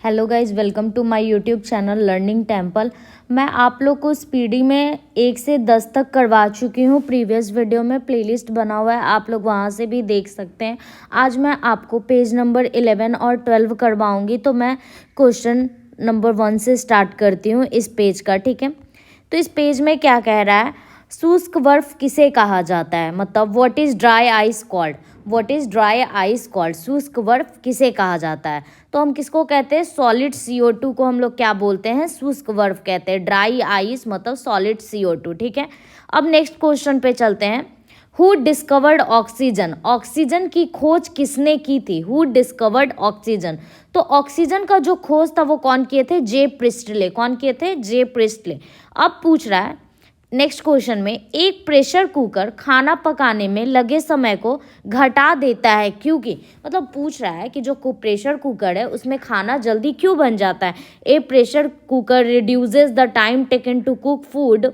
Hello guys, welcome to my YouTube channel learning temple. मैं आप लोग को स्पीडी में 1 से 10 तक करवा चुकी हूँ। प्रीवियस वीडियो में प्लेलिस्ट बना हुआ है, आप लोग वहाँ से भी देख सकते हैं। आज मैं आपको पेज नंबर 11 और 12 करवाऊँगी। तो मैं क्वेश्चन नंबर 1 से स्टार्ट करती हूँ इस पेज का, ठीक है। तो इस पेज में क्या कह रहा है, शुष्क बर्फ किसे कहा जाता है, मतलब what is dry ice called. What is dry ice called, शुष्क बर्फ किसे कहा जाता है। तो हम किसको कहते हैं, सॉलिड CO2 को हम लोग क्या बोलते हैं, शुष्क बर्फ कहते हैं। ड्राई आइस मतलब सॉलिड CO2, ठीक है। अब नेक्स्ट क्वेश्चन पे चलते हैं। हु डिस्कवर्ड ऑक्सीजन, ऑक्सीजन की खोज किसने की थी। हु डिस्कवर्ड ऑक्सीजन, तो ऑक्सीजन का जो खोज था वो कौन किए थे, जे प्रिस्टले। कौन किए थे, जे प्रिस्टले। अब पूछ रहा है नेक्स्ट क्वेश्चन में, एक प्रेशर कुकर खाना पकाने में लगे समय को घटा देता है क्योंकि, मतलब पूछ रहा है कि जो प्रेशर कुकर है उसमें खाना जल्दी क्यों बन जाता है। A pressure cooker reduces the time taken to cook food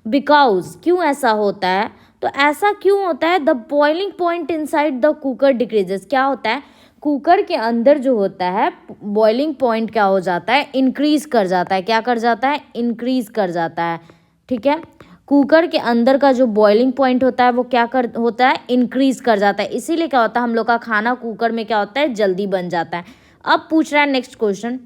because, क्यों ऐसा होता है, तो ऐसा क्यों होता है, the boiling point inside the cooker decreases. क्या होता है, कुकर के अंदर जो होता है बॉइलिंग पॉइंट क्या हो जाता है, इंक्रीज कर जाता है। क्या कर जाता है, इंक्रीज कर जाता है, ठीक है। कुकर के अंदर का जो बॉइलिंग पॉइंट होता है वो क्या होता है, इंक्रीज कर जाता है। इसीलिए क्या होता है, हम लोग का खाना कुकर में क्या होता है, जल्दी बन जाता है। अब पूछ रहा है next question,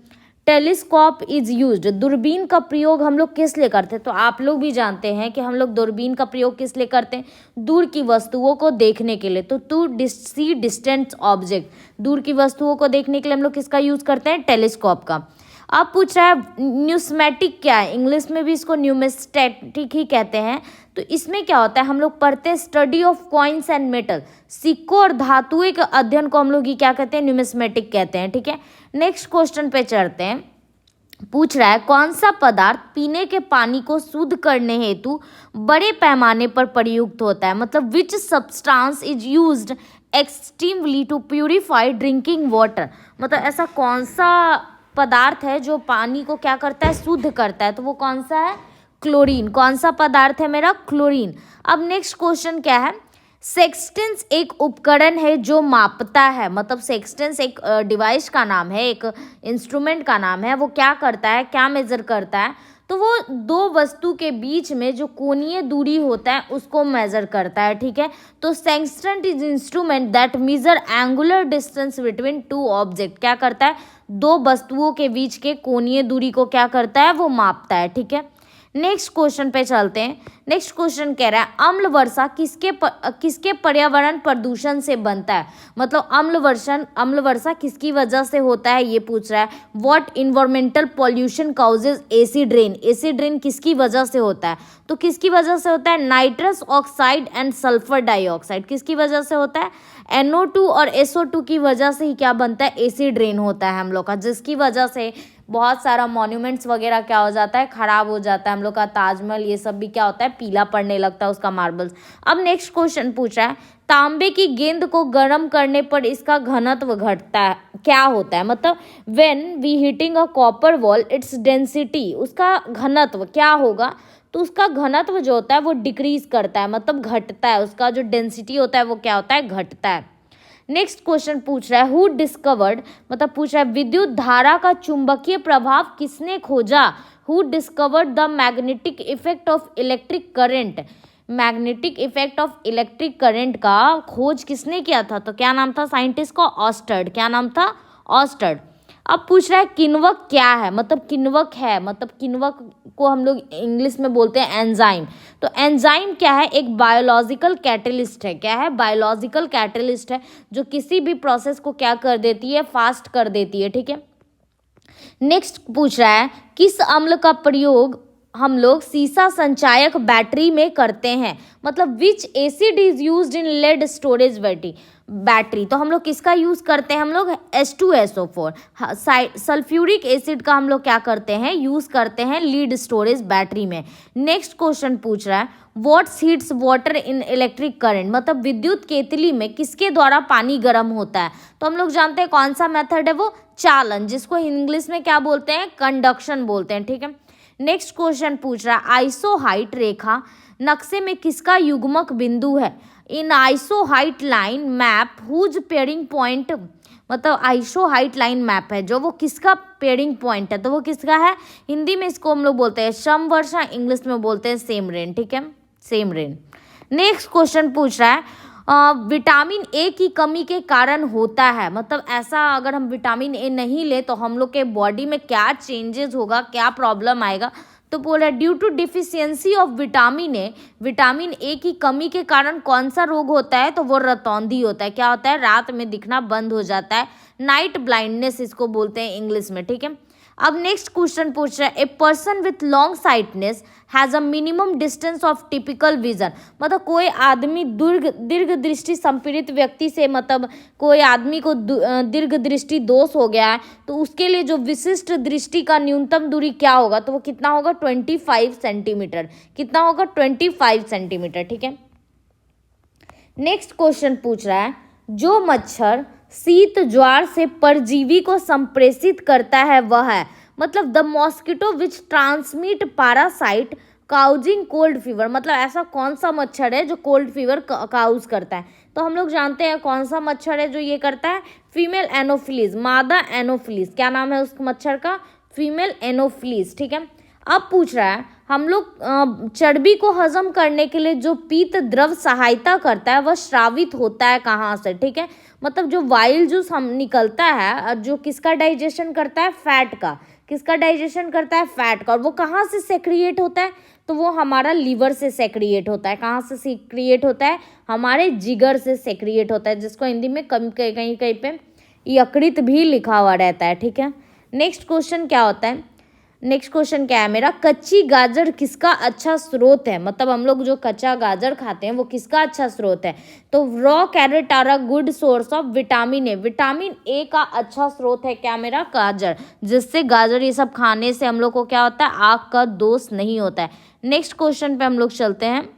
telescope is used, दूरबीन का प्रयोग हम लोग किस लिए करते हैं। तो आप लोग भी जानते हैं कि हम लोग दूरबीन का प्रयोग किस लिए करते हैं, दूर की वस्तुओं को देखने के लिए। तो टू सी डिस्टेंट ऑब्जेक्ट, दूर की वस्तुओं को देखने के लिए हम लोग किसका यूज करते हैं, टेलीस्कोप का। अब पूछ रहा है न्यूस्मेटिक क्या है, इंग्लिश में भी इसको न्यूमेस्टेटिक ही कहते हैं। तो इसमें क्या होता है, हम लोग पढ़ते हैं study of coins and metal, सिक्कों और धातुएं के अध्ययन को हम लोग ये क्या कहते हैं, न्यूमेस्मेटिक कहते हैं, ठीक है। नेक्स्ट क्वेश्चन पे चढ़ते हैं। पूछ रहा है कौन सा पदार्थ पीने के पानी को शुद्ध करने हेतु बड़े पैमाने पर प्रयुक्त होता है, मतलब which substance is used extensively to purify drinking water, मतलब ऐसा कौन सा पदार्थ है जो पानी को क्या करता है, शुद्ध करता है। तो वो कौन सा है, क्लोरीन। कौन सा पदार्थ है मेरा, क्लोरीन। अब नेक्स्ट क्वेश्चन क्या है, सेक्सटेंस एक उपकरण है जो मापता है, मतलब सेक्सटेंस एक डिवाइस का नाम है, एक इंस्ट्रूमेंट का नाम है। वो क्या करता है, क्या मेजर करता है, तो वो दो वस्तु के बीच में जो कोणीय दूरी होता है उसको मेजर करता है, ठीक है। तो sextant is instrument that measure angular distance between two object. क्या करता है, दो वस्तुओं के बीच के कोणीय दूरी को क्या करता है, वो मापता है, ठीक है। नेक्स्ट क्वेश्चन पे चलते हैं। नेक्स्ट क्वेश्चन कह रहा है अम्ल वर्षा किसके पर्यावरण प्रदूषण से बनता है, मतलब अम्ल वर्षा किसकी वजह से होता है, ये पूछ रहा है। What environmental pollution causes acid rain, acid rain किसकी वजह से होता है, तो किसकी वजह से होता है, nitrous oxide and sulphur dioxide. किसकी वजह से होता है, NO2 और SO2 की वजह से ही क्या बनता है, एसिड रेन होता है हम लोग का, जिसकी वजह से बहुत सारा मॉन्यूमेंट्स वगैरह क्या हो जाता है, खराब हो जाता है। हम लोग का ताजमहल ये सब भी क्या होता है, पीला पड़ने लगता है उसका मार्बल्स। अब नेक्स्ट क्वेश्चन पूछ रहा है तांबे की गेंद को गर्म करने पर इसका घनत्व घटता है, क्या होता है, मतलब when we heating a copper wall its density, उसका घनत्व क्या होगा, तो उसका घनत्व जो होता है वो डिक्रीज करता है, मतलब घटता है। उसका जो डेंसिटी होता है वो क्या होता है, घटता है। नेक्स्ट क्वेश्चन पूछ रहा है हु डिस्कवर्ड, मतलब पूछ रहा है विद्युत धारा का चुंबकीय प्रभाव किसने खोजा। Who discovered the magnetic effect of electric current, magnetic effect of electric current का खोज किसने किया था, तो क्या नाम था साइंटिस्ट का, ऑस्टर्ड। क्या नाम था, ऑस्टर्ड। अब पूछ रहा है किण्वक क्या है, मतलब किण्वक है, मतलब किण्वक को हम लोग इंग्लिश में बोलते हैं एंजाइम। तो एंजाइम क्या है, एक बायोलॉजिकल कैटलिस्ट है। क्या है, बायोलॉजिकल कैटलिस्ट है जो किसी भी प्रोसेस को क्या कर देती है, फास्ट कर देती है, ठीक है। नेक्स्ट पूछ रहा है किस अम्ल का प्रयोग हम लोग सीसा संचायक बैटरी में करते हैं, मतलब which acid is used in lead storage battery. तो हम लोग किसका यूज करते हैं, हम लोग H2SO4 सल्फ्यूरिक एसिड का हम लोग क्या करते हैं, यूज करते हैं लीड स्टोरेज बैटरी में। नेक्स्ट क्वेश्चन पूछ रहा है what heats water in electric current, मतलब विद्युत केतली में किसके द्वारा पानी गर्म होता है। तो हम लोग जानते हैं कौन सा मेथड है वो, चालन, जिसको इंग्लिश में क्या बोलते हैं, कंडक्शन बोलते हैं, ठीक है। नेक्स्ट क्वेश्चन पूछ रहा है आइसोहाइट रेखा नक्शे में किसका युग्मक बिंदु है। In isohyet line map whose pairing point मतलब आइसो हाइट लाइन मैप है जो, वो किसका पेयरिंग पॉइंट है, तो वो किसका है, हिंदी में इसको हम लोग बोलते हैं समवर्षा, इंग्लिश में बोलते हैं सेम रेन, ठीक है, सेम रेन। नेक्स्ट क्वेश्चन पूछ रहा है विटामिन ए की कमी के कारण होता है, मतलब ऐसा अगर हम विटामिन ए नहीं ले तो हम लोग के बॉडी में क्या चेंजेस होगा, क्या प्रॉब्लम आएगा, तो बोल रहा है due to deficiency of vitamin A की कमी के कारण कौन सा रोग होता है, तो वो रतौंधी होता है। क्या होता है, रात में दिखना बंद हो जाता है, नाइट ब्लाइंडनेस इसको बोलते हैं इंग्लिश में, ठीक है। अब नेक्स्ट क्वेश्चन पूछ रहा है a person with long sightedness has a minimum distance of typical vision, मतलब कोई आदमी दीर्घ दृष्टि संपीड़ित व्यक्ति से, मतलब कोई आदमी को दीर्घ दृष्टि दोष हो गया है तो उसके लिए जो विशिष्ट दृष्टि का न्यूनतम दूरी क्या होगा, तो वो कितना होगा 25 सेंटीमीटर, कितना होगा 25 सेंटीमीटर, ठीक है। नेक्स्ट क्वेश्चन पूछ रहा है जो मच्छर शीत ज्वार से परजीवी को संप्रेषित करता है वह है, मतलब the mosquito which transmit parasite causing cold fever, मतलब ऐसा कौन सा मच्छर है जो कोल्ड फीवर काउज करता है, तो हम लोग जानते हैं कौन सा मच्छर है जो ये करता है, फीमेल एनोफिलीज, मादा एनोफिलीज, क्या नाम है उस मच्छर का, फीमेल एनोफिलीज, ठीक है। अब पूछ रहा है हम लोग चर्बी को हजम करने के लिए जो पीत द्रव सहायता करता है वह स्रावित होता है कहाँ से, ठीक है, मतलब जो वाइल जूस हम निकलता है जो किसका डाइजेशन करता है, फैट का, किसका डाइजेशन करता है, फैट का, और वो कहाँ से सेक्रिएट होता है, तो वो हमारा लीवर से सेक्रिएट होता है, कहाँ से सेक्रिएट होता है, हमारे जिगर से सेक्रिएट होता है, जिसको हिंदी में कहीं कहीं पे यकृत भी लिखा हुआ रहता है, ठीक है। नेक्स्ट क्वेश्चन क्या होता है, नेक्स्ट क्वेश्चन क्या है मेरा, कच्ची गाजर किसका अच्छा स्रोत है, मतलब हम लोग जो कच्चा गाजर खाते हैं वो किसका अच्छा स्रोत है, तो raw carrot are a good source of vitamin A, vitamin A का अच्छा स्रोत है क्या मेरा, गाजर, जिससे गाजर ये सब खाने से हम लोग को क्या होता है, आँख का दोष नहीं होता है। नेक्स्ट क्वेश्चन पे हम लोग चलते हैं,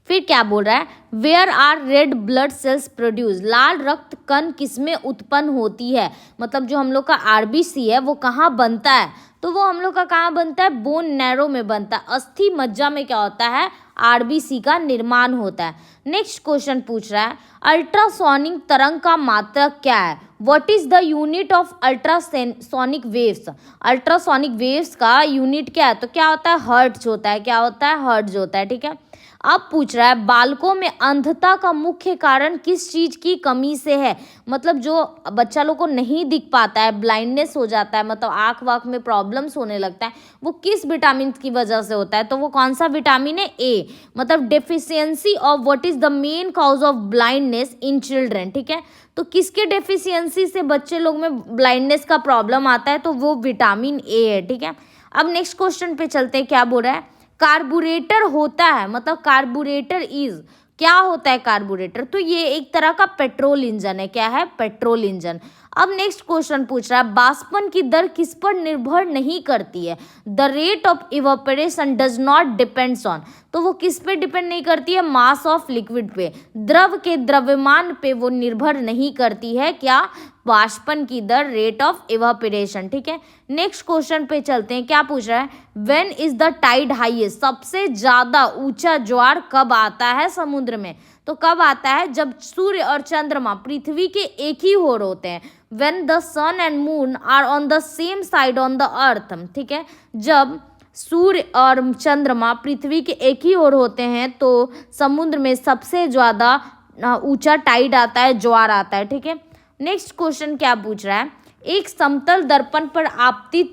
फिर क्या बोल रहा है where are red blood cells produce, लाल रक्त कण किसमें उत्पन्न होती है, मतलब जो हम लोग का आरबीसी है वो कहाँ बनता है, तो वो हम लोग का कहाँ बनता है, बोन नैरो में बनता है, अस्थि मज्जा में क्या होता है, आरबीसी का निर्माण होता है। नेक्स्ट क्वेश्चन पूछ रहा है अल्ट्रासोनिक तरंग का मात्रक क्या है, what is the unit of ultrasonic waves, ultrasonic waves का यूनिट क्या है, तो क्या होता है, हर्ट्ज होता है, क्या होता है, हर्ट्ज होता है, ठीक है। अब पूछ रहा है बालकों में अंधता का मुख्य कारण किस चीज की कमी से है, मतलब जो बच्चा लोग को नहीं दिख पाता है, ब्लाइंडनेस हो जाता है, मतलब आँख वाँख में प्रॉब्लम्स होने लगता है, वो किस विटामिन की वजह से होता है, तो वो कौन सा विटामिन है, ए, मतलब deficiency of what is the main cause of blindness in children, ठीक है, तो किसके डेफिशिएंसी से बच्चे लोग में ब्लाइंडनेस का प्रॉब्लम आता है, तो वो विटामिन ए है, ठीक है। अब नेक्स्ट क्वेश्चन पे चलते हैं, क्या बोल रहा है कार्बोरेटर होता है, मतलब कार्बोरेटर इज, क्या होता है कार्बोरेटर, तो ये एक तरह का पेट्रोल इंजन है, क्या है, पेट्रोल इंजन। अब नेक्स्ट क्वेश्चन पूछ रहा है बाष्पन की दर किस पर निर्भर नहीं करती है, the rate of evaporation does not depends on, तो वो किस पे डिपेंड नहीं करती है, मास ऑफ लिक्विड पे, द्रव के द्रव्यमान पे वो निर्भर नहीं करती है, क्या, बाष्पन की दर, रेट ऑफ इवापोरेशन, ठीक है। नेक्स्ट क्वेश्चन पे चलते हैं, क्या पूछ रहा है when is the tide highest, सबसे ज्यादा ऊंचा ज्वार कब आता है समुद्र में, तो कब आता है, जब सूर्य और चंद्रमा पृथ्वी के एक ही ओर होते हैं, when the sun and moon are on the same side on the earth, ठीक है, जब सूर्य और चंद्रमा पृथ्वी के एक ही ओर होते हैं तो समुद्र में सबसे ज्यादा ऊंचा टाइड आता है, ज्वार आता है, ठीक है। नेक्स्ट क्वेश्चन क्या पूछ रहा है एक समतल दर्पण पर आपतित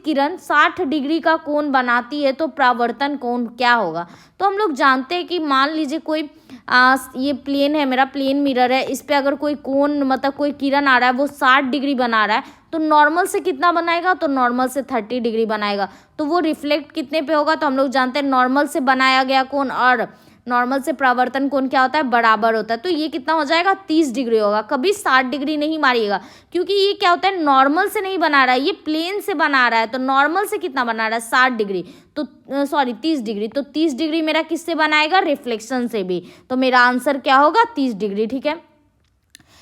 किरण 60 डिग्री का कोण बनाती है तो परावर्तन कोण क्या होगा, तो हम लोग जानते हैं कि मान लीजिए कोई ये प्लेन है, मेरा प्लेन मिरर है, इस पे अगर कोई कोण मतलब कोई किरण आ रहा है वो 60 डिग्री बना रहा है, तो नॉर्मल से कितना बनाएगा, तो नॉर्मल से 30 डिग्री बनाएगा, तो वो रिफ्लेक्ट कितने पे होगा, तो हम लोग जानते हैं नॉर्मल से बनाया गया कोण और नॉर्मल से परावर्तन कोण क्या होता है, बराबर होता है, तो ये कितना हो जाएगा 30 डिग्री होगा, कभी 60 डिग्री नहीं मारिएगा, क्योंकि ये क्या होता है नॉर्मल से नहीं बना रहा है, ये प्लेन से बना रहा है, तो नॉर्मल से कितना बना रहा है 60 डिग्री, तो सॉरी 30 डिग्री, तो 30 डिग्री मेरा किससे बनाएगा, रिफ्लेक्शन से भी, तो मेरा आंसर क्या होगा 30 डिग्री, ठीक है।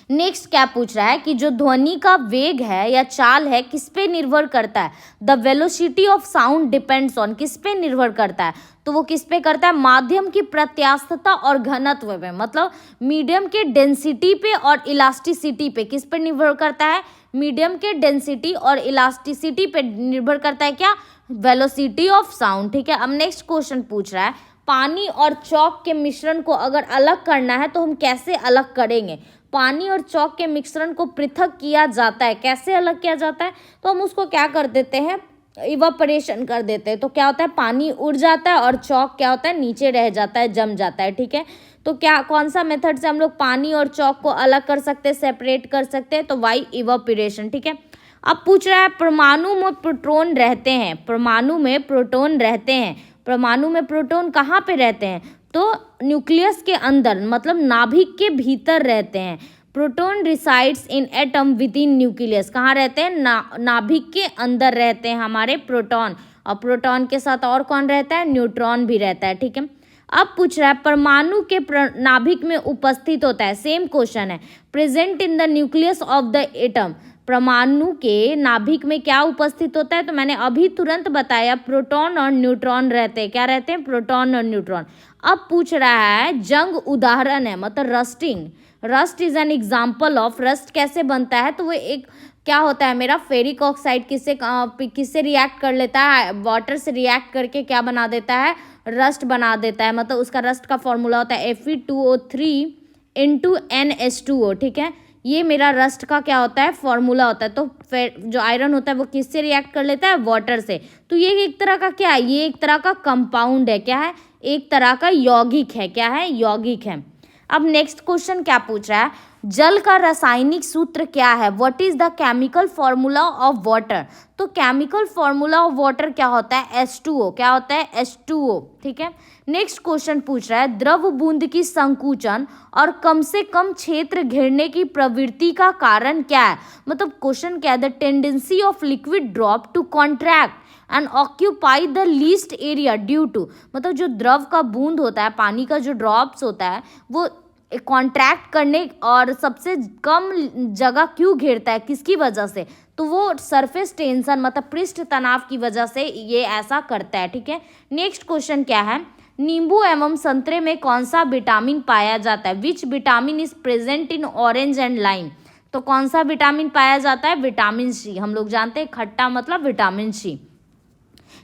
नेक्स्ट क्या पूछ रहा है कि जो ध्वनि का वेग है या चाल है किस पे निर्भर करता है, the velocity of sound depends on, किस पे निर्भर करता है, तो वो किस पे करता है, माध्यम की प्रत्यास्थता और घनत्व पे, मतलब मीडियम के डेंसिटी पे और इलास्टिसिटी पे, किस पे निर्भर करता है, मीडियम के डेंसिटी और इलास्टिसिटी पे निर्भर करता है क्या, वेलोसिटी ऑफ साउंड। ठीक है, अब नेक्स्ट क्वेश्चन पूछ रहा है, पानी और चॉक के मिश्रण को अगर अलग करना है तो हम कैसे अलग करेंगे। पानी और चॉक के मिश्रण को पृथक किया जाता है, कैसे अलग किया जाता है, तो हम उसको क्या कर देते हैं, इवापोरेशन कर देते हैं। तो क्या होता है, पानी उड़ जाता है और चॉक क्या होता है, नीचे रह जाता है, जम जाता है। ठीक है, तो क्या कौन सा मेथड से हम लोग पानी और चॉक को अलग कर सकते हैं, सेपरेट कर सकते हैं, तो वाई इवापोरेशन। ठीक है, अब पूछ रहा है परमाणु में प्रोटॉन रहते हैं, परमाणु में प्रोटॉन रहते हैं, परमाणु में प्रोटॉन कहाँ पे रहते हैं, तो न्यूक्लियस के अंदर, मतलब नाभिक के भीतर रहते हैं। Proton resides in atom with in nucleus, कहाँ रहते हैं, नाभिक के अंदर रहते हैं हमारे प्रोटॉन, और प्रोटॉन के साथ और कौन रहता है, न्यूट्रॉन भी रहता है। ठीक है, अब पूछ रहा है परमाणु के नाभिक में उपस्थित होता है, सेम क्वेश्चन है, present in the nucleus of the atom, परमाणु के नाभिक में क्या उपस्थित होता है, तो मैंने अभी तुरंत बताया प्रोटॉन और न्यूट्रॉन रहते हैं, क्या रहते हैं, प्रोटॉन और न्यूट्रॉन। अब पूछ रहा है जंग उदाहरण है, मतलब rusting, rust is an example of, rust कैसे बनता है, तो वो एक क्या होता है मेरा, फेरिक ऑक्साइड किससे रिएक्ट कर लेता है, वाटर से रिएक्ट करके क्या बना देता है, रस्ट बना देता है, मतलब उसका रस्ट का फॉर्मूला होता है Fe2O3 इंटू NH2O। ठीक है, ये मेरा रस्ट का क्या होता है, फॉर्मूला होता है। तो फिर जो आयरन होता है वो किससे रिएक्ट कर लेता है, वाटर से। तो ये एक तरह का क्या है, ये एक तरह का कंपाउंड है, क्या है, एक तरह का यौगिक है, क्या है, यौगिक है। अब नेक्स्ट क्वेश्चन क्या पूछ रहा है, जल का रासायनिक सूत्र क्या है, what is the chemical formula of water. तो केमिकल फॉर्मूला ऑफ वाटर क्या होता है, H2O, क्या होता है, H2O। ठीक है, नेक्स्ट क्वेश्चन पूछ रहा है द्रव बूंद की संकुचन और कम से कम क्षेत्र घेरने की प्रवृत्ति का कारण क्या है, मतलब क्वेश्चन क्या है, the tendency of liquid drop to contract and occupy the least area due to, मतलब जो द्रव का बूंद होता है, पानी का जो ड्रॉप्स होता है, वो कॉन्ट्रैक्ट करने और सबसे कम जगह क्यों घेरता है, किसकी वजह से, तो वो सरफेस टेंशन, मतलब पृष्ठ तनाव की वजह से ये ऐसा करता है। ठीक है, नेक्स्ट क्वेश्चन क्या है, नींबू एवं संतरे में कौन सा विटामिन पाया जाता है, which vitamin is present in orange and lime. तो कौन सा विटामिन पाया जाता है, विटामिन सी, हम लोग जानते हैं खट्टा मतलब विटामिन सी।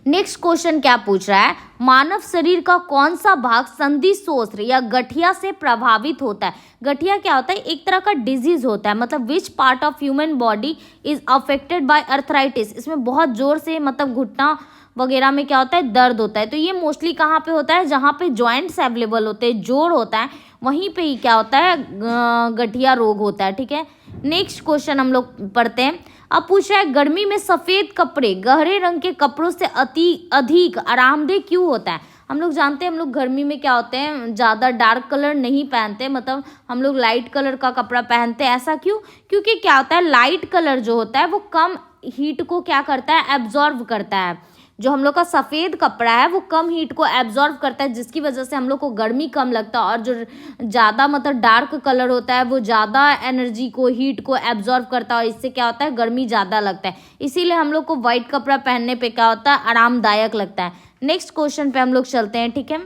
नेक्स्ट क्वेश्चन क्या पूछ रहा है, मानव शरीर का कौन सा भाग संधि शोथ या गठिया से प्रभावित होता है। गठिया क्या होता है, एक तरह का डिजीज होता है, मतलब which part of human body is affected by arthritis, इसमें बहुत जोर से मतलब घुटना वगैरह में क्या होता है, दर्द होता है। तो ये मोस्टली कहाँ पे होता है, जहाँ पे जॉइंट्स अवेलेबल होते हैं, जोड़ होता है, वहीं पे ही क्या होता है, गठिया रोग होता है। ठीक है, नेक्स्ट क्वेश्चन हम लोग पढ़ते हैं। अब पूछ रहा है गर्मी में सफ़ेद कपड़े गहरे रंग के कपड़ों से अधिक आरामदेह क्यों होता है। हम लोग जानते हैं, हम लोग गर्मी में क्या होते हैं, ज़्यादा डार्क कलर नहीं पहनते, मतलब हम लोग लाइट कलर का कपड़ा पहनते हैं। ऐसा क्यों, क्योंकि क्या होता है, लाइट कलर जो होता है वो कम हीट को क्या करता है, एब्जॉर्व करता है। जो हम लोग का सफ़ेद कपड़ा है वो कम हीट को एब्जॉर्व करता है, जिसकी वजह से हम लोग को गर्मी कम लगता है। और जो ज़्यादा मतलब डार्क कलर होता है वो ज़्यादा एनर्जी को, हीट को एब्जॉर्व करता है, और इससे क्या होता है, गर्मी ज़्यादा लगता है। इसीलिए हम लोग को वाइट कपड़ा पहनने पे क्या होता है, आरामदायक लगता है। नेक्स्ट क्वेश्चन पे हम लोग चलते हैं। ठीक है,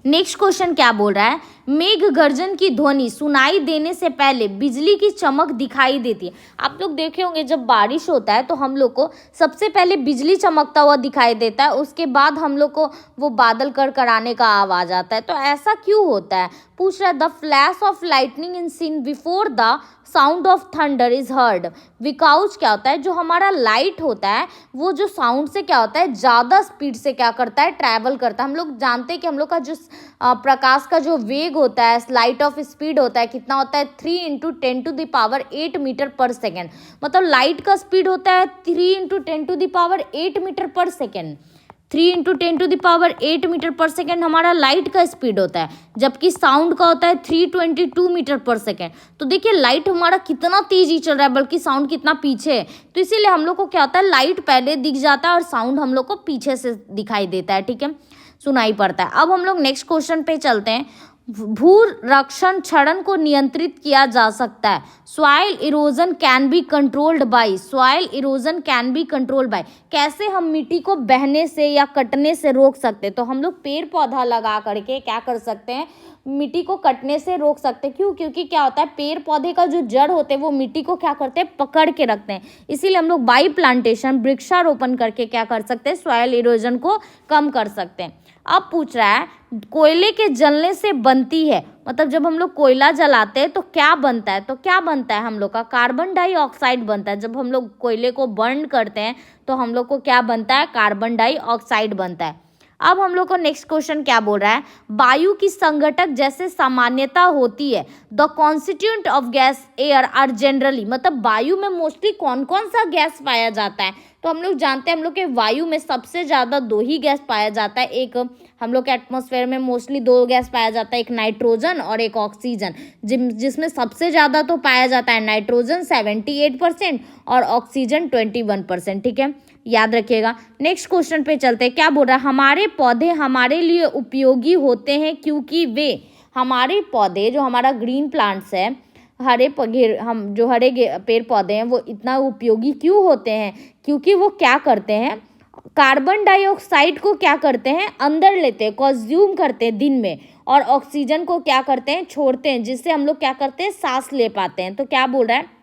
नेक्स्ट क्वेश्चन क्या बोल रहा है, मेघ गर्जन की ध्वनि सुनाई देने से पहले बिजली की चमक दिखाई देती है। आप लोग देखे होंगे जब बारिश होता है तो हम लोग को सबसे पहले बिजली चमकता हुआ दिखाई देता है, उसके बाद हम लोग को वो बादल कड़कड़ाने का आवाज आता है। तो ऐसा क्यों होता है, पूछ रहा है the flash of lightning in seen before the sound of thunder is heard. Because क्या होता है, जो हमारा लाइट होता है वो जो साउंड से क्या होता है, ज़्यादा स्पीड से क्या करता है, ट्रैवल करता है। हम लोग जानते हैं कि हम लोग का जो प्रकाश का जो वेग होता है, लाइट ऑफ स्पीड होता है, कितना होता है, 3 × 10⁸ मीटर पर सेकेंड। मतलब लाइट का स्पीड होता है 3 × 10⁸ मीटर पर सेकेंड। 3 × 10⁸ मीटर पर सेकेंड हमारा लाइट का स्पीड होता है, जबकि साउंड का होता है 322 मीटर पर सेकेंड। तो देखिए लाइट हमारा कितना तेजी चल रहा है, बल्कि साउंड कितना पीछे है। तो इसीलिए हम लोग को क्या होता है, लाइट पहले दिख जाता है और साउंड हम लोग को पीछे से दिखाई देता है। ठीक है, सुनाई पड़ता है। अब हम लोग नेक्स्ट क्वेश्चन पे चलते हैं। भूरक्षण क्षरण को नियंत्रित किया जा सकता है। Soil erosion can be controlled by, soil erosion can be controlled by, कैसे हम मिट्टी को बहने से या कटने से रोक सकते हैं? तो हम लोग पेड़ पौधा लगा करके क्या कर सकते हैं, मिट्टी को कटने से रोक सकते हैं। क्यों? क्योंकि क्या होता है, पेड़ पौधे का जो जड़ होते हैं वो मिट्टी को क्या करते हैं, पकड़ के रखते हैं। इसीलिए हम लोग बाई प्लांटेशन, वृक्षारोपण करके क्या कर सकते हैं, सॉइल इरोजन को कम कर सकते हैं। अब पूछ रहा है, कोयले के जलने से बनती है, मतलब जब हम लोग कोयला जलाते हैं तो क्या बनता है? तो क्या बनता है हम लोग का, कार्बन डाइऑक्साइड बनता है। जब हम लोग कोयले को बर्न करते हैं तो हम लोग को क्या बनता है, कार्बन डाइऑक्साइड बनता है। अब हम लोग को नेक्स्ट क्वेश्चन क्या बोल रहा है, वायु की संघटक जैसे सामान्यता होती है, the constituent of gas air are generally, मतलब वायु में मोस्टली कौन कौन सा गैस पाया जाता है? तो हम लोग जानते हैं, हम लोग के वायु में सबसे ज़्यादा दो ही गैस पाया जाता है। एक हम लोग के एटमॉस्फेयर में मोस्टली दो गैस पाया जाता है, एक नाइट्रोजन और एक ऑक्सीजन, जिसमें सबसे ज़्यादा तो पाया जाता है नाइट्रोजन 78% और ऑक्सीजन 21%। ठीक है, याद रखिएगा। नेक्स्ट क्वेश्चन पे चलते हैं, क्या बोल रहा है, हमारे पौधे हमारे लिए उपयोगी होते हैं क्योंकि वे, हमारे पौधे जो हमारा ग्रीन प्लांट्स है, हरे पेड़ पौधे हैं वो इतना उपयोगी क्यों होते हैं? क्योंकि वो क्या करते हैं, कार्बन डाइऑक्साइड को क्या करते हैं, अंदर लेते हैं, कंज्यूम करते हैं दिन में, और ऑक्सीजन को क्या करते हैं, छोड़ते हैं, जिससे हम लोग क्या करते हैं, सांस ले पाते हैं। तो क्या बोल रहा है,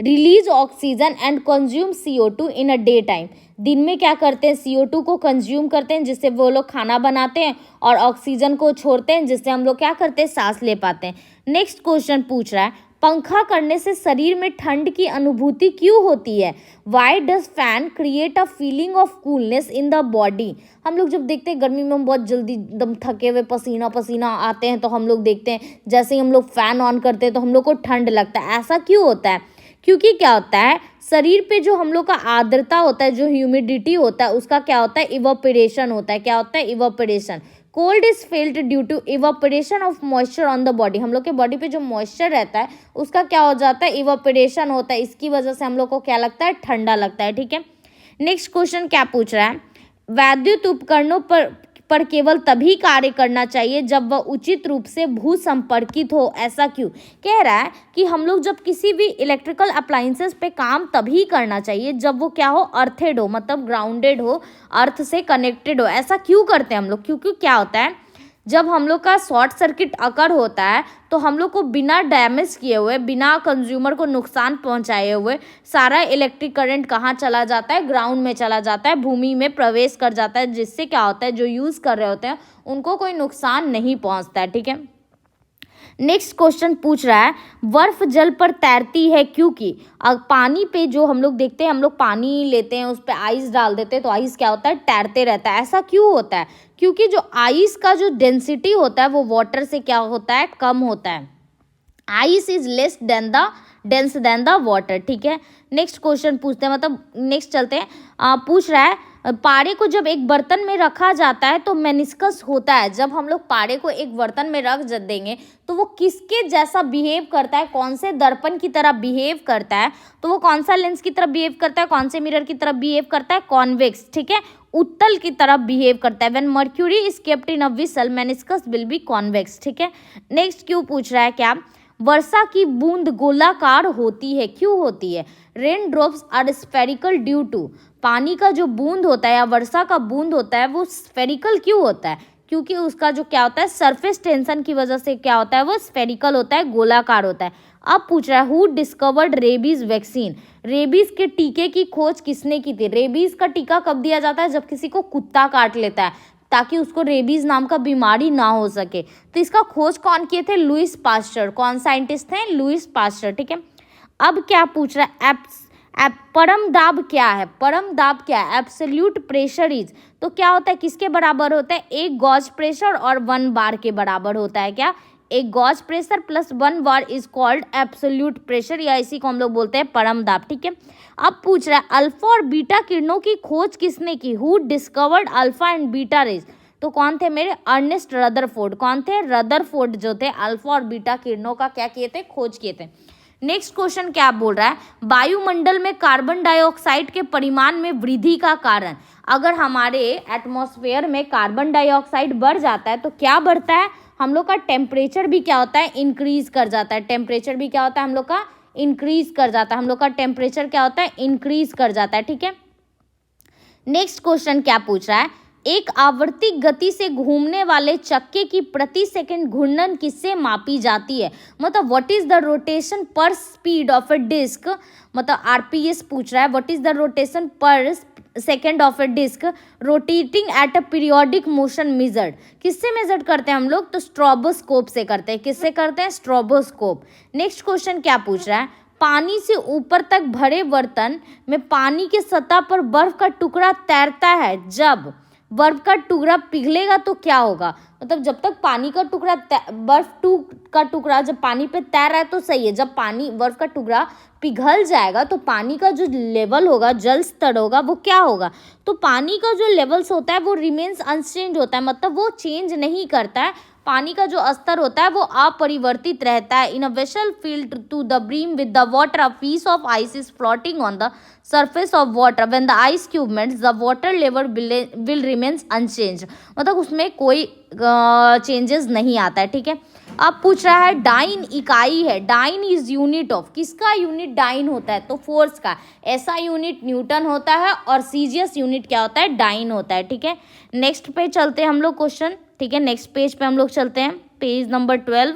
release oxygen and consume CO2 in a day time, दिन में क्या करते हैं, CO2 को कंज्यूम करते हैं, जिससे वो लोग खाना बनाते हैं, और ऑक्सीजन को छोड़ते हैं, जिससे हम लोग क्या करते हैं, सांस ले पाते हैं। नेक्स्ट क्वेश्चन पूछ रहा है, पंखा करने से शरीर में ठंड की अनुभूति क्यों होती है? Why does fan create a feeling of coolness in the body? हम लोग जब देखते हैं गर्मी में हम बहुत जल्दी एकदम थके हुए पसीना पसीना आते हैं, तो हम लोग देखते हैं जैसे ही हम लोग फैन ऑन करते हैं तो हम लोग को ठंड लगता है। ऐसा क्यों होता है? क्योंकि क्या होता है, शरीर पे जो हम लोग का आर्द्रता होता है, जो ह्यूमिडिटी होता है, उसका क्या होता है, इवापोरेशन होता है। क्या होता है, evaporation. Cold is felt due to evaporation of moisture on the body, हम लोग के बॉडी पे जो मॉइस्चर रहता है उसका क्या हो जाता है, इवापोरेशन होता है। इसकी वजह से हम लोग को क्या लगता है, ठंडा लगता है। ठीक है, नेक्स्ट क्वेश्चन क्या पूछ रहा है, वैद्युत उपकरणों पर केवल तभी कार्य करना चाहिए जब वह उचित रूप से भू संपर्कित हो, ऐसा क्यों? कह रहा है कि हम लोग जब किसी भी इलेक्ट्रिकल अप्लायंसेस पे काम तभी करना चाहिए जब वो क्या हो, अर्थेड हो, मतलब ग्राउंडेड हो, अर्थ से कनेक्टेड हो। ऐसा क्यों करते हैं हम लोग? क्योंकि क्या होता है, जब हम लोग का शॉर्ट सर्किट अकर होता है तो हम लोग को बिना डैमेज किए हुए, बिना कंज्यूमर को नुकसान पहुंचाए हुए सारा इलेक्ट्रिक करंट कहाँ चला जाता है, ग्राउंड में चला जाता है, भूमि में प्रवेश कर जाता है, जिससे क्या होता है, जो यूज़ कर रहे होते हैं उनको कोई नुकसान नहीं पहुंचता है। ठीक है, नेक्स्ट क्वेश्चन पूछ रहा है, बर्फ जल पर तैरती है क्योंकि, पानी पे जो हम लोग देखते हैं, हम लोग पानी लेते हैं, उस पर आइस डाल देते हैं तो आइस क्या होता है, तैरते रहता है। ऐसा क्यों होता है? क्योंकि जो आइस का जो डेंसिटी होता है वो वाटर से क्या होता है, कम होता है। Ice is less dense then the water. ठीक है, नेक्स्ट क्वेश्चन पूछते हैं, मतलब नेक्स्ट चलते हैं। पूछ रहा है, पारे को जब एक बर्तन में रखा जाता है तो मेनिस्कस होता है। जब हम लोग पारे को एक बर्तन में रख देंगे तो वो किसके जैसा बिहेव करता है, कौन से दर्पण की तरह बिहेव करता है? तो वो कौन सा लेंस की तरह बिहेव करता है, कौन से मिरर की तरह बिहेव करता है, कॉन्वेक्स। ठीक है, उत्तल की तरह बिहेव करता है। When mercury is kept in a vessel meniscus will be convex. ठीक है, नेक्स्ट क्यों पूछ रहा है, क्या वर्षा की बूंद गोलाकार होती है, क्यों होती है? Rain drops are spherical due to, पानी का जो बूंद होता है या वर्षा का बूंद होता है वो स्फेरिकल क्यों होता है? क्योंकि उसका जो क्या होता है, सरफेस टेंशन की वजह से क्या होता है, वो स्फेरिकल होता है, गोलाकार होता है। अब पूछ रहा है, who discovered rabies vaccine, rabies के टीके की खोज किसने की थी? रेबीज का टीका कब दिया जाता है, जब किसी को कुत्ता काट लेता है, ताकि उसको रेबीज नाम का बीमारी ना हो सके। तो इसका खोज कौन किए थे? Louis Pasteur. कौन साइंटिस्ट थे? Louis Pasteur. ठीक है, अब क्या पूछ रहा है, परम दाब क्या है? परम दाब क्या है? एब्सोल्यूट प्रेशर इज, तो क्या होता है, किसके बराबर होता है? एक गॉज प्रेशर और 1 बार के बराबर होता है। क्या? एक gauge pressure plus 1 bar is called absolute pressure, या इसी को हम लोग बोलते हैं परम दाब। ठीक है, अब पूछ रहा है, अल्फा और बीटा किरणों की खोज किसने की? Who discovered alpha and beta rays, तो कौन थे मेरे? Ernest Rutherford. कौन थे? रदरफोर्ड जो थे अल्फा और बीटा किरणों का क्या किए थे? खोज किए थे। नेक्स्ट क्वेश्चन क्या बोल रहा है, वायुमंडल में कार्बन डाइऑक्साइड के परिमाण में वृद्धि का कारण, अगर हमारे एटमॉस्फेयर में कार्बन डाइऑक्साइड बढ़ जाता है तो क्या बढ़ता है, हम लोग का टेम्परेचर भी क्या होता है, इंक्रीज कर जाता है। टेम्परेचर भी क्या होता है हम लोग का, इंक्रीज कर जाता है। हम लोग का टेम्परेचर क्या होता है, इंक्रीज कर जाता है, ठीक है। नेक्स्ट क्वेश्चन क्या पूछ रहा है, एक आवर्ती गति से घूमने वाले चक्के की प्रति सेकंड घूर्णन किससे मापी जाती है। मतलब what is the rotation per speed of a disc, मतलब आरपीएस पूछ रहा है, what is the rotation per second of a disc rotating at a periodic motion measured. किससे मेजर करते हैं हम लोग, तो स्ट्रोबोस्कोप से करते हैं। किससे करते हैं, स्ट्रोबोस्कोप। नेक्स्ट क्वेश्चन क्या पूछ रहा है, पानी से ऊपर तक भरे बर्तन में पानी की सतह पर बर्फ का टुकड़ा तैरता है, जब बर्फ का टुकड़ा पिघलेगा तो क्या होगा। मतलब जब तक पानी का टुकड़ा का टुकड़ा जब पानी पे तैर रहा है तो सही है, जब पानी बर्फ का टुकड़ा पिघल जाएगा तो पानी का जो लेवल होगा, जल स्तर होगा, वो क्या होगा, तो पानी का जो लेवल्स होता है वो रिमेन्स अनचेंज होता है, मतलब वो चेंज नहीं करता है। पानी का जो स्तर होता है वो अपरिवर्तित रहता है। In a vessel filled to the brim with the water, a piece of ice is floating on the surface of water when the ice cube melts the water level will remains unchanged, मतलब उसमें कोई changes नहीं आता है, ठीक है। अब पूछ रहा है डाइन इकाई है, डाइन इज यूनिट ऑफ, किसका यूनिट डाइन होता है, तो फोर्स का। ऐसा यूनिट न्यूटन होता है और सीजीएस यूनिट क्या होता है, डाइन होता है, ठीक है। नेक्स्ट पे चलते हैं हम लोग क्वेश्चन, ठीक है। नेक्स्ट पेज पे हम लोग चलते हैं, पेज नंबर 12।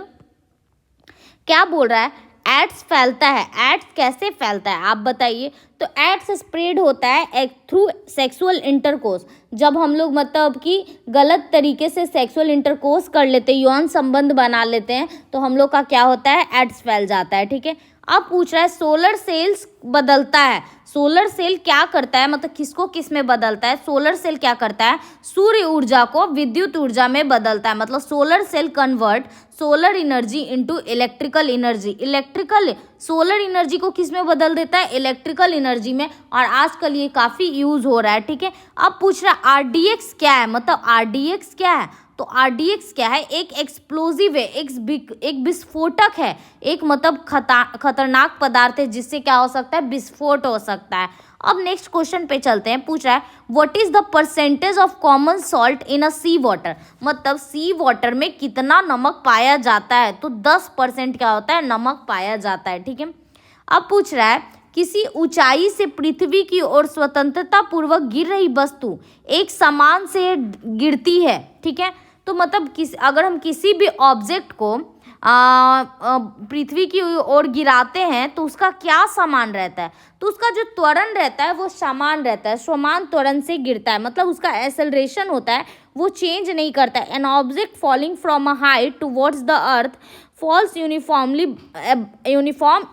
क्या बोल रहा है, एड्स फैलता है, एड्स कैसे फैलता है आप बताइए। तो एड्स स्प्रेड होता है थ्रू सेक्सुअल इंटरकोर्स, जब हम लोग मतलब कि गलत तरीके से सेक्सुअल इंटरकोर्स कर लेते हैं, यौन संबंध बना लेते हैं, तो हम लोग का क्या होता है, एड्स फैल जाता है, ठीक है। अब पूछ रहा है सोलर सेल्स बदलता है, सोलर सेल क्या करता है, मतलब किसको किस में बदलता है। सोलर सेल क्या करता है, सूर्य ऊर्जा को विद्युत ऊर्जा में बदलता है, मतलब solar cell convert solar energy into electrical energy. Electrical solar energy को किस में बदल देता है, इलेक्ट्रिकल एनर्जी में, और आजकल ये काफ़ी यूज हो रहा है, ठीक है। अब पूछ रहा है आरडीएक्स क्या है, मतलब आरडीएक्स क्या है, तो आरडीएक्स क्या है, एक एक्सप्लोजिव है, एक विस्फोटक है, एक मतलब खतरनाक पदार्थ है जिससे क्या हो सकता है, विस्फोट हो सकता है। अब नेक्स्ट क्वेश्चन पे चलते हैं, पूछ रहा है what is the percentage of common salt in a sea water, मतलब सी वाटर में कितना नमक पाया जाता है, तो 10% क्या होता है, नमक पाया जाता है, ठीक है। अब पूछ रहा है किसी ऊंचाई से पृथ्वी की ओर स्वतंत्रता पूर्वक गिर रही वस्तु एक समान से गिरती है, ठीक है। तो मतलब अगर हम किसी भी ऑब्जेक्ट को पृथ्वी की ओर गिराते हैं तो उसका क्या समान रहता है, तो उसका जो त्वरण रहता है वो समान रहता है, समान त्वरण से गिरता है, मतलब उसका एक्सेलरेशन होता है वो चेंज नहीं करता है। An object falling from a height towards the earth falls uniform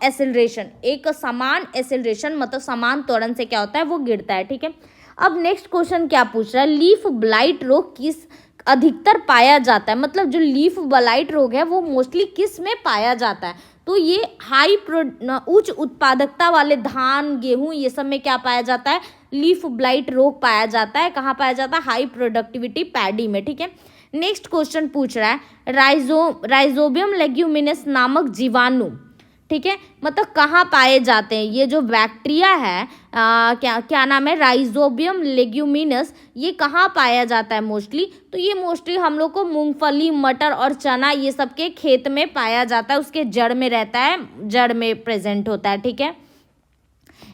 acceleration, एक समान एक्सेलरेशन मतलब समान त्वरण से क्या होता है, वो गिरता है, ठीक है। अब नेक्स्ट क्वेश्चन क्या पूछ रहा है, लीफ ब्लाइट रोग किस अधिकतर पाया जाता है, मतलब जो लीफ ब्लाइट रोग है वो मोस्टली किस में पाया जाता है, तो ये उच्च उत्पादकता वाले धान गेहूं ये सब में क्या पाया जाता है, लीफ ब्लाइट रोग पाया जाता है। कहाँ पाया जाता है, हाई प्रोडक्टिविटी पैडी में, ठीक है। नेक्स्ट क्वेश्चन पूछ रहा है राइजोबियम लेग्यूमिनस नामक जीवाणु, ठीक है, मतलब कहाँ पाए जाते हैं, ये जो बैक्टीरिया है क्या नाम है, राइजोबियम लेग्यूमिनस, ये कहाँ पाया जाता है मोस्टली, तो ये मोस्टली हम लोग को मूंगफली, मटर और चना ये सब के खेत में पाया जाता है, उसके जड़ में रहता है, जड़ में प्रेजेंट होता है, ठीक है।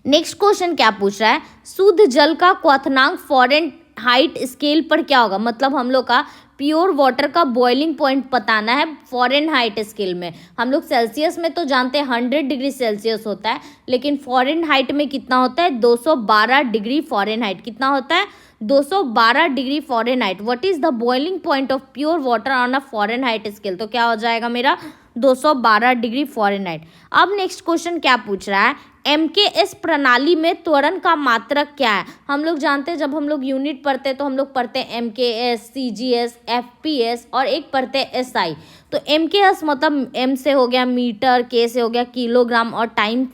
नेक्स्ट क्वेश्चन क्या पूछ रहा है, शुद्ध जल का क्वथनांक फ़ारेनहाइट स्केल पर क्या होगा, मतलब हम लोग का प्योर वाटर का बॉइलिंग पॉइंट बताना है फ़ारेनहाइट स्केल में। हम लोग सेल्सियस में तो जानते हैं 100 डिग्री सेल्सियस होता है, लेकिन फ़ारेनहाइट में कितना होता है, 212 डिग्री फ़ारेनहाइट, कितना होता है, 212 degree Fahrenheit. What is the boiling point of pure water on a Fahrenheit scale, तो क्या हो जाएगा मेरा 212 डिग्री फ़ारेनहाइट। अब नेक्स्ट क्वेश्चन क्या पूछ रहा है, MKS प्रणाली में त्वरण का मात्रक क्या है। हम लोग जानते हैं जब हम लोग यूनिट पढ़ते हैं तो हम लोग पढ़ते हैं MKS, CGS, FPS और एक पढ़ते हैं SI। तो MKS मतलब M से हो गया मीटर, K से हो गया किलोग्राम और टाइम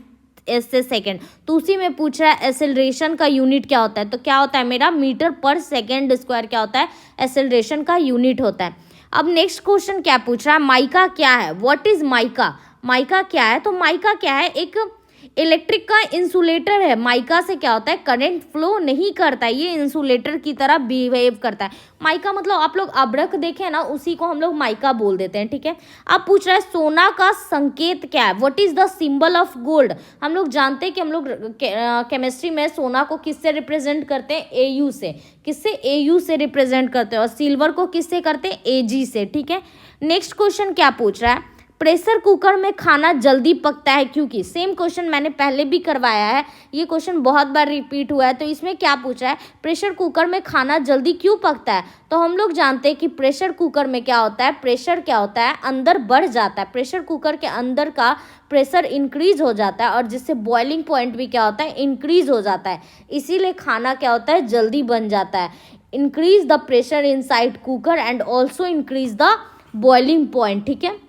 S से सेकेंड। तो उसी में पूछ रहा है एसेलरेशन का यूनिट क्या होता है, तो क्या होता है मेरा मीटर पर सेकेंड स्क्वायर क्या होता है, एसेलरेशन का यूनिट होता है। अब नेक्स्ट क्वेश्चन क्या पूछ रहा है, माइका क्या है, व्हाट इज माइका, माइका क्या है, तो माइका क्या है, इलेक्ट्रिक का इंसुलेटर है, माइका से क्या होता है, करंट फ्लो नहीं करता है, ये इंसुलेटर की तरह बिहेव करता है। माइका मतलब आप लोग अब्रक देखें ना, उसी को हम लोग माइका बोल देते हैं, ठीक है। अब पूछ रहा है सोना का संकेत क्या है, what is the symbol of gold. हम लोग जानते हैं कि हम लोग केमिस्ट्री में सोना को किससे रिप्रेजेंट करते हैं, एयू से, किससे, एयू से रिप्रेजेंट करते हैं, और सिल्वर को किससे करते हैं, एजी से, ठीक है। नेक्स्ट क्वेश्चन क्या पूछ रहा है, प्रेशर कुकर में खाना जल्दी पकता है क्योंकि, सेम क्वेश्चन मैंने पहले भी करवाया है, ये क्वेश्चन बहुत बार रिपीट हुआ है। तो इसमें क्या पूछा है, प्रेशर कुकर में खाना जल्दी क्यों पकता है। तो हम लोग जानते हैं कि प्रेशर कुकर में क्या होता है, प्रेशर क्या होता है, अंदर बढ़ जाता है, प्रेशर कुकर के अंदर का प्रेशर इंक्रीज हो जाता है, और जिससे बॉइलिंग पॉइंट भी क्या होता है, इंक्रीज हो जाता है, इसीलिए खाना क्या होता है, जल्दी बन जाता है। Increase the pressure inside cooker and also increase the boiling point, ठीक है।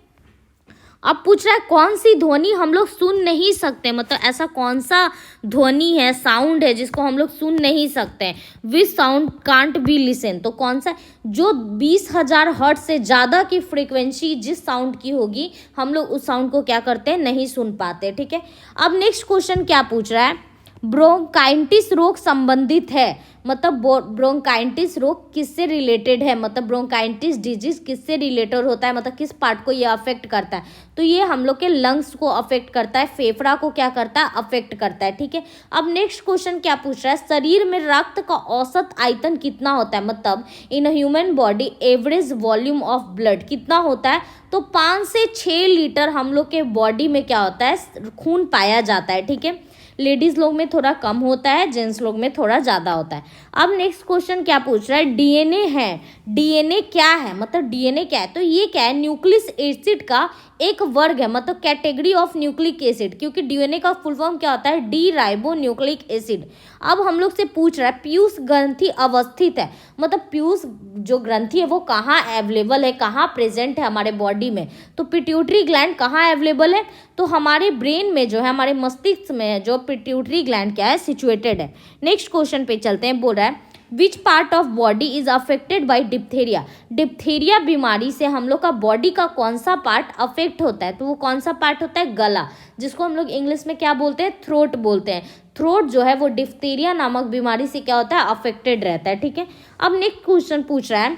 अब पूछ रहा है कौन सी ध्वनि हम लोग सुन नहीं सकते, मतलब ऐसा कौन सा ध्वनि है, साउंड है जिसको हम लोग सुन नहीं सकते, विच साउंड कांट बी लिसन। तो कौन सा, जो 20,000 हर्ट्ज से ज़्यादा की फ्रीक्वेंसी जिस साउंड की होगी, हम लोग उस साउंड को क्या करते हैं, नहीं सुन पाते, ठीक है। अब नेक्स्ट क्वेश्चन क्या पूछ रहा है, ब्रोंकाइटिस रोग संबंधित है, मतलब ब्रोंकाइटिस रोग किससे रिलेटेड है, मतलब ब्रोंकाइटिस डिजीज किससे रिलेटेड होता है, मतलब किस पार्ट को ये अफेक्ट करता है। तो ये हम लोग के लंग्स को अफेक्ट करता है, फेफड़ा को क्या करता है, अफेक्ट करता है, ठीक है। अब नेक्स्ट क्वेश्चन क्या पूछ रहा है, शरीर में रक्त का औसत आयतन कितना होता है, मतलब in a human body average volume of blood कितना होता है। तो 5 से 6 लीटर हम लोग के बॉडी में क्या होता है, खून पाया जाता है, ठीक है। लेडीज लोग में थोड़ा कम होता है, जेंट्स लोग में थोड़ा ज़्यादा होता है। अब नेक्स्ट क्वेश्चन क्या पूछ रहा है, डीएनए है, डीएनए क्या है, मतलब डीएनए क्या है। तो ये क्या है, न्यूक्लिक एसिड का एक वर्ग है, मतलब कैटेगरी ऑफ न्यूक्लिक एसिड, क्योंकि डीएनए का फुल फॉर्म क्या होता है, डी राइबो न्यूक्लिक एसिड। अब हम लोग से पूछ रहा है पीयूष ग्रंथि अवस्थित है, मतलब पीयूष जो ग्रंथि है वो कहाँ अवेलेबल है, कहाँ प्रेजेंट है हमारे बॉडी में। तो पिट्यूटरी ग्लैंड कहाँ अवेलेबल है, तो हमारे ब्रेन में जो है, हमारे मस्तिष्क में है, जो पिट्यूटरी ग्लैंड क्या है, सिचुएटेड है। नेक्स्ट क्वेश्चन पे चलते हैं, बोल रहा है which part of body is affected by diphtheria. Diphtheria बीमारी से हम लोग का बॉडी का कौन सा पार्ट अफेक्ट होता है, तो वो कौन सा पार्ट होता है, गला, जिसको हम लोग इंग्लिश में क्या बोलते हैं, थ्रोट बोलते हैं। थ्रोट जो है वो डिप्थेरिया नामक बीमारी से क्या होता है, अफेक्टेड रहता है, ठीक है। अब नेक्स्ट क्वेश्चन पूछ रहा है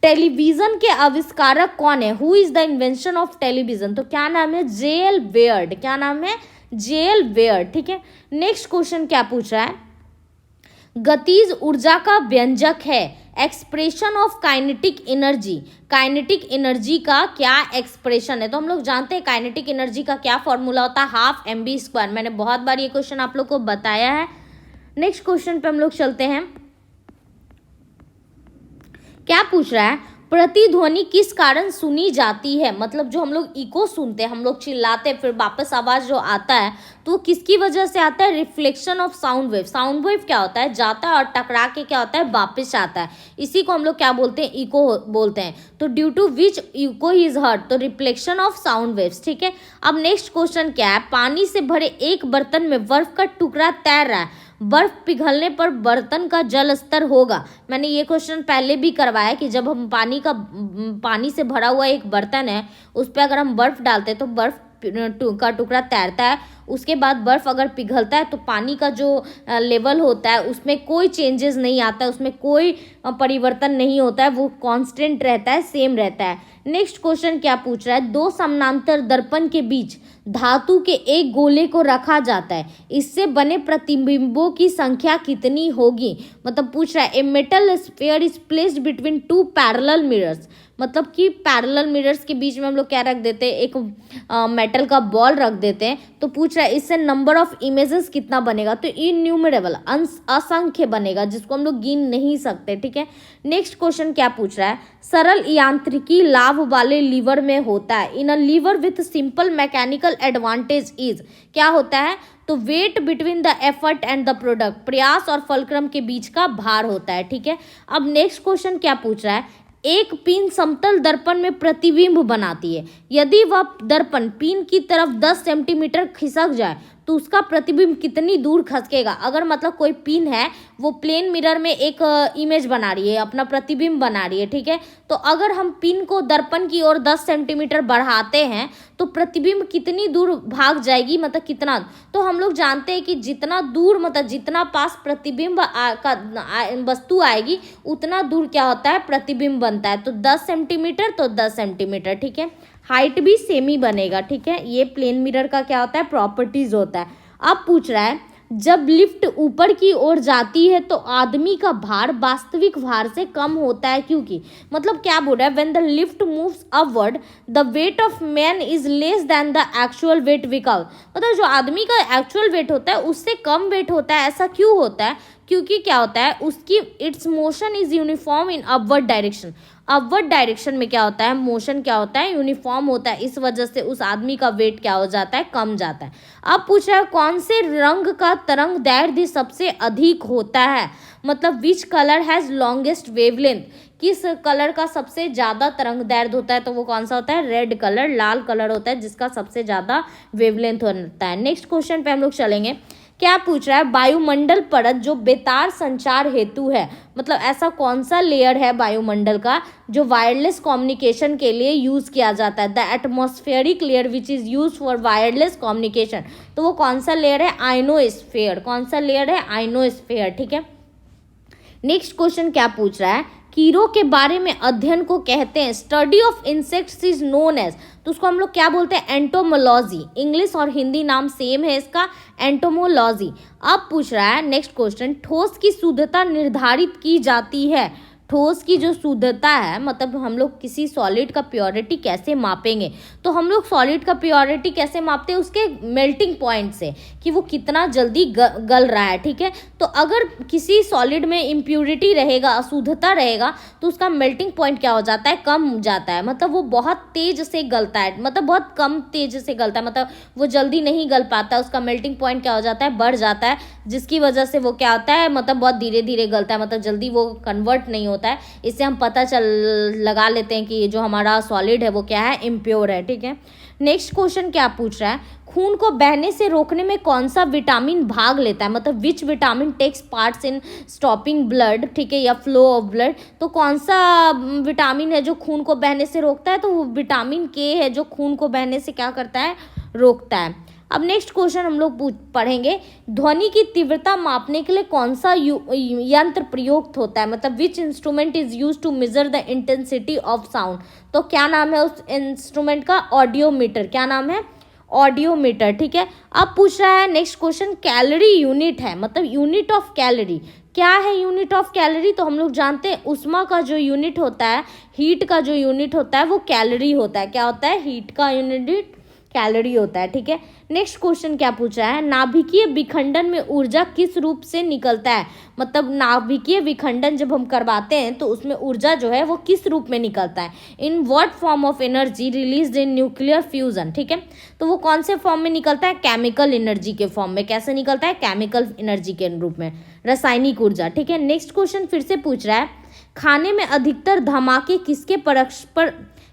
टेलीविजन के आविष्कारक कौन है, who is the invention of television. तो क्या नाम है, जेएल बेयर्ड, क्या नाम है, जेएल बेयर्ड, ठीक है। नेक्स्ट क्वेश्चन क्या पूछ रहा है, गतिज ऊर्जा का व्यंजक है, expression of kinetic energy, kinetic energy का क्या एक्सप्रेशन है। तो हम लोग जानते हैं काइनेटिक एनर्जी का क्या फॉर्मूला होता है, हाफ mv²। मैंने बहुत बार ये क्वेश्चन आप लोग को बताया है। नेक्स्ट क्वेश्चन पे हम लोग चलते हैं, क्या पूछ रहा है प्रतिध्वनि किस कारण सुनी जाती है, मतलब जो हम लोग इको सुनते हैं, हम लोग चिल्लाते हैं, फिर वापस आवाज जो आता है तो किसकी वजह से आता है, reflection of sound wave. Sound wave क्या होता है, जाता है और टकरा के क्या होता है, वापस आता है, इसी को हम लोग क्या बोलते हैं, इको बोलते हैं। तो due to which echo is heard, तो रिफ्लेक्शन ऑफ साउंड वेव्स, ठीक है। अब नेक्स्ट क्वेश्चन क्या है, पानी से भरे एक बर्तन में बर्फ का टुकड़ा तैर रहा है, बर्फ पिघलने पर बर्तन का जल स्तर होगा। मैंने ये क्वेश्चन पहले भी करवाया कि जब हम पानी से भरा हुआ एक बर्तन है, उस पर अगर हम बर्फ डालते हैं तो बर्फ का टुकड़ा तैरता है, उसके बाद बर्फ अगर पिघलता है तो पानी का जो लेवल होता है उसमें कोई चेंजेस नहीं आता है, उसमें कोई परिवर्तन नहीं होता है, वो कांस्टेंट रहता है, सेम रहता है। नेक्स्ट क्वेश्चन क्या पूछ रहा है, दो समानांतर दर्पण के बीच धातु के एक गोले को रखा जाता है, इससे बने प्रतिबिंबों की संख्या कितनी होगी। मतलब पूछ रहा है a metal sphere is placed between two parallel mirrors, मतलब कि पैरेलल मिरर्स के बीच में हम लोग क्या रख देते हैं, एक मेटल का बॉल रख देते हैं। तो पूछ रहा है इससे नंबर ऑफ इमेजेस कितना बनेगा, तो इनन्यूमरेबल, असंख्य बनेगा, जिसको हम लोग गिन नहीं सकते, ठीक है। नेक्स्ट क्वेश्चन क्या पूछ रहा है, सरल यांत्रिकी लाभ वाले लीवर में होता है, in a lever with simple mechanical advantage is, क्या होता है, तो weight between the effort and the product, प्रयास और फलक्रम के बीच का भार होता है, ठीक है। अब नेक्स्ट क्वेश्चन क्या पूछ रहा है, एक पिन समतल दर्पण में प्रतिबिंब बनाती है, यदि वह दर्पण पिन की तरफ 10 सेंटीमीटर खिसक जाए तो उसका प्रतिबिंब कितनी दूर खसकेगा। अगर मतलब कोई पिन है वो प्लेन मिरर में एक इमेज बना रही है, अपना प्रतिबिंब बना रही है, ठीक है, तो अगर हम पिन को दर्पण की ओर 10 सेंटीमीटर बढ़ाते हैं तो प्रतिबिंब कितनी दूर भाग जाएगी, मतलब कितना। तो हम लोग जानते हैं कि जितना दूर मतलब जितना पास प्रतिबिंब वस्तु आएगी उतना दूर क्या होता है, प्रतिबिंब बनता है। तो 10 सेंटीमीटर तो 10 सेंटीमीटर, ठीक है। हाइट भी सेम ही बनेगा, ठीक है। ये प्लेन मिरर का क्या होता है, प्रॉपर्टीज होता है। अब पूछ रहा है जब लिफ्ट ऊपर की ओर जाती है तो आदमी का भार वास्तविक भार से कम होता है, क्योंकि मतलब क्या बोल रहा है, when the lift moves upward the weight of man is less than the actual wait vehicle. मतलब जो आदमी का एक्चुअल वेट होता है उससे कम वेट होता है। ऐसा क्यों होता है, क्योंकि क्या होता है उसकी it's motion is uniform in upward direction. Upward direction में क्या होता है, मोशन क्या होता है, यूनिफॉर्म होता है। इस वजह से उस आदमी का वेट क्या हो जाता है, कम जाता है। अब पूछ रहा है कौन से रंग का तरंग दैर्ध्य सबसे अधिक होता है, मतलब which colour has longest wavelength, किस कलर का सबसे ज्यादा तरंग दैर्ध्य होता है, तो वो कौन सा होता है, रेड कलर, लाल कलर होता है जिसका सबसे ज्यादा वेवलेंथ होता है। नेक्स्ट क्वेश्चन पे हम लोग चलेंगे। क्या पूछ रहा है, वायुमंडल परत जो बेतार संचार हेतु है, मतलब ऐसा कौन सा लेयर है वायुमंडल का जो वायरलेस कम्युनिकेशन के लिए यूज किया जाता है, the atmospheric layer which is use for wireless communication. तो वो कौन सा लेयर है, आइनोस्फेयर। कौन सा लेयर है, आइनोस्फेयर, ठीक है। नेक्स्ट क्वेश्चन क्या पूछ रहा है, कीड़ों के बारे में अध्ययन को कहते हैं, study of insects is known as, तो उसको हम लोग क्या बोलते हैं, एंटोमोलॉजी। इंग्लिश और हिंदी नाम सेम है इसका, एंटोमोलॉजी। अब पूछ रहा है नेक्स्ट क्वेश्चन, ठोस की शुद्धता निर्धारित की जाती है। ठोस की जो शुद्धता है, मतलब हम लोग किसी सॉलिड का प्योरिटी कैसे मापेंगे, तो हम लोग सॉलिड का प्योरिटी कैसे मापते हैं, उसके मेल्टिंग पॉइंट से, कि वो कितना जल्दी गल रहा है, ठीक है। तो अगर किसी सॉलिड में इम्प्योरिटी रहेगा, अशुद्धता रहेगा, तो उसका मेल्टिंग पॉइंट क्या हो जाता है, कम जाता है, मतलब वो बहुत तेज से गलता है, मतलब बहुत कम तेज से गलता है, मतलब वो जल्दी नहीं गल पाता, उसका मेल्टिंग पॉइंट क्या हो जाता है, बढ़ जाता है, जिसकी वजह से वो क्या होता है, मतलब बहुत धीरे धीरे गलता है, मतलब जल्दी वो कन्वर्ट नहीं होता है। इससे हम पता लगा लेते हैं कि ये जो हमारा सॉलिड है वो क्या है, इम्प्योर है, ठीक है। नेक्स्ट क्वेश्चन क्या पूछ रहा है, खून को बहने से रोकने में कौन सा विटामिन भाग लेता है, मतलब which vitamin takes parts in stopping blood, ठीक है, या फ्लो ऑफ ब्लड। तो कौन सा विटामिन है जो खून को बहने से रोकता है, तो वो विटामिन के है जो खून को बहने से क्या करता है, रोकता है। अब नेक्स्ट क्वेश्चन हम लोग पढ़ेंगे, ध्वनि की तीव्रता मापने के लिए कौन सा यंत्र प्रयुक्त होता है, मतलब which instrument is use to measure the intensity of sound. तो क्या नाम है उस इंस्ट्रूमेंट का, ऑडियोमीटर। क्या नाम है, ऑडियोमीटर, ठीक है। अब पूछ रहा है नेक्स्ट क्वेश्चन, कैलोरी यूनिट है, मतलब यूनिट ऑफ कैलोरी क्या है, यूनिट ऑफ कैलोरी। तो हम लोग जानते हैं उष्मा का जो यूनिट होता है, हीट का जो यूनिट होता है वो कैलोरी होता है। क्या होता है, हीट का यूनिट कैलोरी होता है, ठीक है। नेक्स्ट क्वेश्चन क्या पूछा है, नाभिकीय विखंडन में ऊर्जा किस रूप से निकलता है, मतलब नाभिकीय विखंडन जब हम करवाते हैं तो उसमें ऊर्जा जो है वो किस रूप में निकलता है, in what form of energy release in nuclear fusion, ठीक है। तो वो कौन से फॉर्म में निकलता है, केमिकल एनर्जी के फॉर्म में। कैसे निकलता है, केमिकल एनर्जी के रूप में, रासायनिक ऊर्जा, ठीक है। नेक्स्ट क्वेश्चन फिर से पूछ रहा है, खाने में अधिकतर धमाके किसके परस्पर,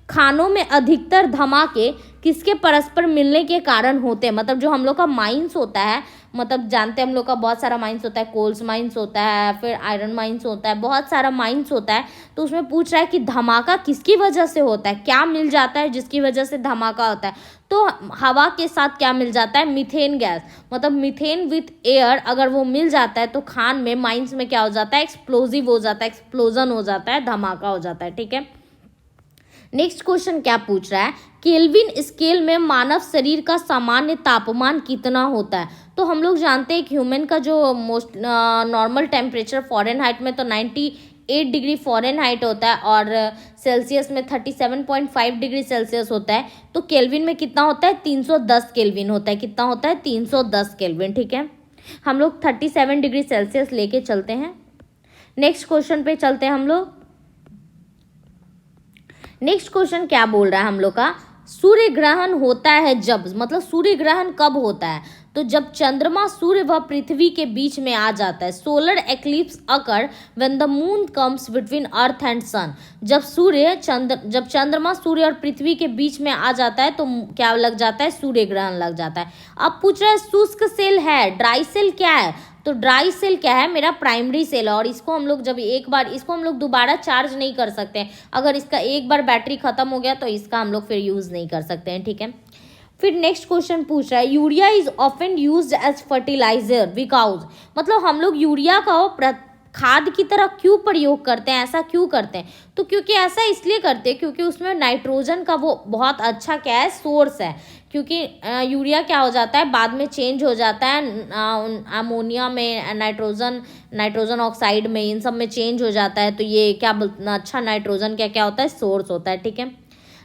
खानों में अधिकतर धमाके किसके परस्पर मिलने के कारण होते हैं, मतलब जो हम लोग का माइंस होता है, मतलब जानते हैं हम लोग का बहुत सारा माइंस होता है, कोल्स माइंस होता है, फिर आयरन माइंस होता है, बहुत सारा माइंस होता है। तो उसमें पूछ रहा है कि धमाका किसकी वजह से होता है, क्या मिल जाता है जिसकी वजह से धमाका होता है। तो हवा के साथ क्या मिल जाता है, मीथेन गैस, मतलब मीथेन विथ एयर अगर वो मिल जाता है तो खान में, माइंस में क्या हो जाता है, एक्सप्लोजिव हो जाता है, एक्सप्लोजन हो जाता है, धमाका हो जाता है, ठीक है। नेक्स्ट क्वेश्चन क्या पूछ रहा है, केल्विन स्केल में मानव शरीर का सामान्य तापमान कितना होता है। तो हम लोग जानते हैं कि ह्यूमन का जो मोस्ट नॉर्मल टेम्परेचर फ़ारेनहाइट में तो 98 डिग्री फ़ारेनहाइट होता है और सेल्सियस में 37.5 डिग्री सेल्सियस होता है। तो केल्विन में कितना होता है, 310 केल्विन होता है। कितना होता है, 310 केल्विन, ठीक है। हम लोग 37 डिग्री सेल्सियस लेके चलते हैं। नेक्स्ट क्वेश्चन पे चलते हैं हम लोग। नेक्स्ट क्वेश्चन क्या बोल रहा है हम लोग का, सूर्य ग्रहण होता है जब, मतलब सूर्य ग्रहण कब होता है, तो जब चंद्रमा सूर्य व पृथ्वी के बीच में आ जाता है, solar eclipse occur when the moon comes between earth and sun. जब चंद्रमा सूर्य और पृथ्वी के बीच में आ जाता है तो क्या लग जाता है, सूर्य ग्रहण लग जाता है। अब पूछ रहा है शुष्क सेल है, ड्राई सेल क्या है, तो ड्राई सेल क्या है, मेरा प्राइमरी सेल है, और इसको हम लोग जब एक बार इसको हम लोग दोबारा चार्ज नहीं कर सकते हैं। अगर इसका एक बार बैटरी खत्म हो गया तो इसका हम लोग फिर यूज नहीं कर सकते हैं, ठीक है। फिर नेक्स्ट क्वेश्चन पूछ रहा है urea is often used as fertiliser because, मतलब हम लोग यूरिया का खाद की तरह क्यों प्रयोग करते हैं, ऐसा क्यों करते हैं, तो क्योंकि ऐसा इसलिए करते हैं क्योंकि उसमें नाइट्रोजन का वो बहुत अच्छा क्या है, सोर्स है। क्योंकि यूरिया क्या हो जाता है, बाद में चेंज हो जाता है अमोनिया में, नाइट्रोजन ऑक्साइड में, इन सब में चेंज हो जाता है। तो ये क्या अच्छा नाइट्रोजन क्या क्या होता है, सोर्स होता है, ठीक है।